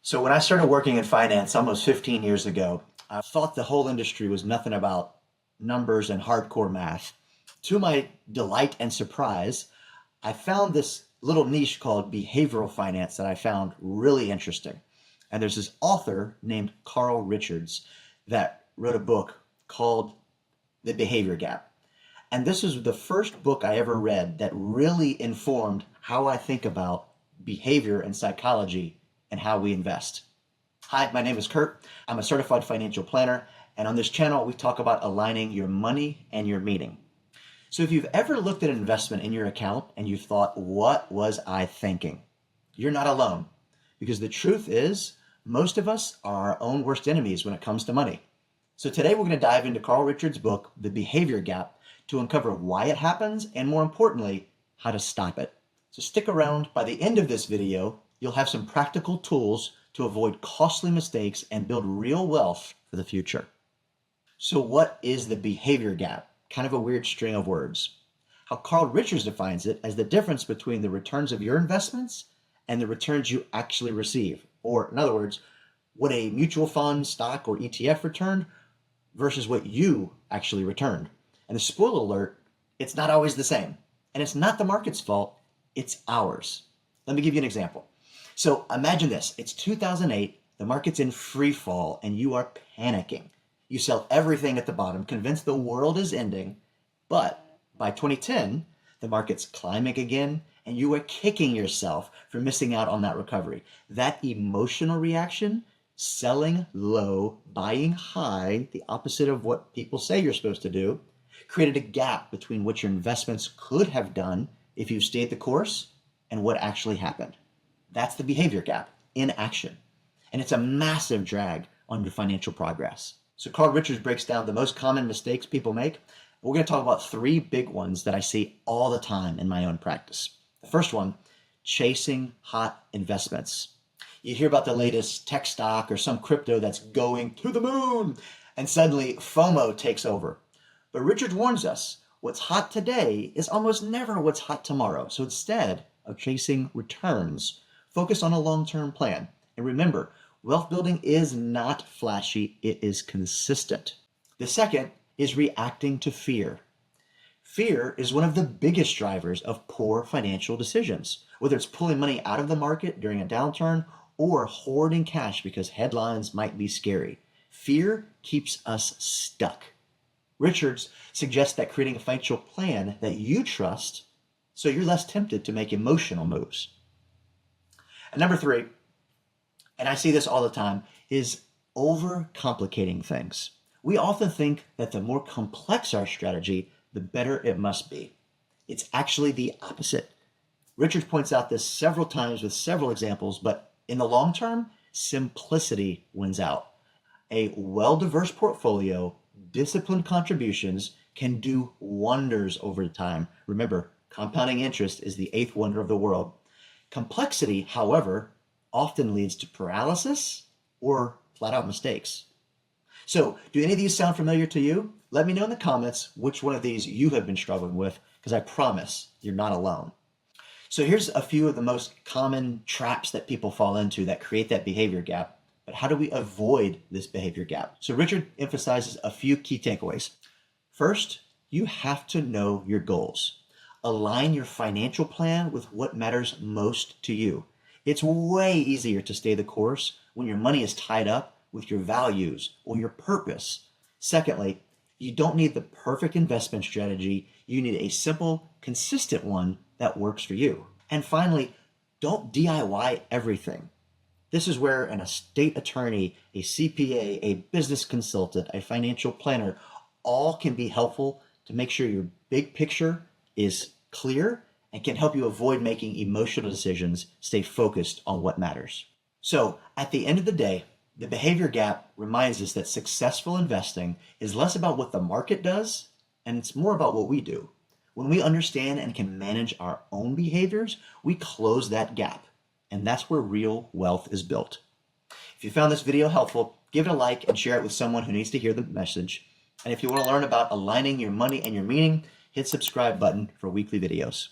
So when I started working in finance almost 15 years ago, I thought the whole industry was nothing about numbers and hardcore math. To my delight and surprise, I found this little niche called behavioral finance that I found really interesting. And there's this author named Carl Richards that wrote a book called The Behavior Gap. And this is the first book I ever read that really informed how I think about behavior and psychology and how we invest. Hi, my name is Kurt. I'm a certified financial planner, and on this channel, we talk about aligning your money and your meaning. So if you've ever looked at an investment in your account and you thought, what was I thinking? You're not alone, because the truth is, most of us are our own worst enemies when it comes to money. So today we're going to dive into Carl Richards' book, The Behavior Gap, to uncover why it happens and, more importantly, how to stop it. So stick around. By the end of this video, you'll have some practical tools to avoid costly mistakes and build real wealth for the future. So what is the behavior gap? Kind of a weird string of words. How Carl Richards defines it as the difference between the returns of your investments and the returns you actually receive. Or in other words, what a mutual fund, stock, or ETF returned versus what you actually returned. And the spoiler alert, it's not always the same. And it's not the market's fault, it's ours. Let me give you an example. So imagine this, it's 2008, the market's in free fall and you are panicking. You sell everything at the bottom, convinced the world is ending, but by 2010, the market's climbing again and you are kicking yourself for missing out on that recovery. That emotional reaction, selling low, buying high, the opposite of what people say you're supposed to do, created a gap between what your investments could have done if you stayed the course and what actually happened. That's the behavior gap in action. And it's a massive drag on your financial progress. So Carl Richards breaks down the most common mistakes people make. We're going to talk about three big ones that I see all the time in my own practice. The first one, chasing hot investments. You hear about the latest tech stock or some crypto that's going to the moon, and suddenly FOMO takes over. But Richard warns us, what's hot today is almost never what's hot tomorrow. So instead of chasing returns, focus on a long-term plan. And remember, wealth building is not flashy, it is consistent. The second is reacting to fear. Fear is one of the biggest drivers of poor financial decisions, whether it's pulling money out of the market during a downturn or hoarding cash because headlines might be scary. Fear keeps us stuck. Richards suggests that creating a financial plan that you trust so you're less tempted to make emotional moves. And number three, and I see this all the time, is overcomplicating things. We often think that the more complex our strategy, the better it must be. It's actually the opposite. Richards points out this several times with several examples, but in the long term, simplicity wins out. A well-diverse portfolio, disciplined contributions can do wonders over time. Remember, compounding interest is the eighth wonder of the world. Complexity, however, often leads to paralysis or flat out mistakes. So, do any of these sound familiar to you? Let me know in the comments which one of these you have been struggling with, because I promise you're not alone. So here's a few of the most common traps that people fall into that create that behavior gap. But how do we avoid this behavior gap? So Richard emphasizes a few key takeaways. First, you have to know your goals. Align your financial plan with what matters most to you. It's way easier to stay the course when your money is tied up with your values or your purpose. Secondly, you don't need the perfect investment strategy. You need a simple, consistent one that works for you. And finally, don't DIY everything. This is where an estate attorney, a CPA, a business consultant, a financial planner, all can be helpful to make sure your big picture is clear and can help you avoid making emotional decisions, stay focused on what matters. So at the end of the day, the behavior gap reminds us that successful investing is less about what the market does, and it's more about what we do. When we understand and can manage our own behaviors, we close that gap. And that's where real wealth is built. If you found this video helpful, give it a like and share it with someone who needs to hear the message. And if you want to learn about aligning your money and your meaning, hit subscribe button for weekly videos.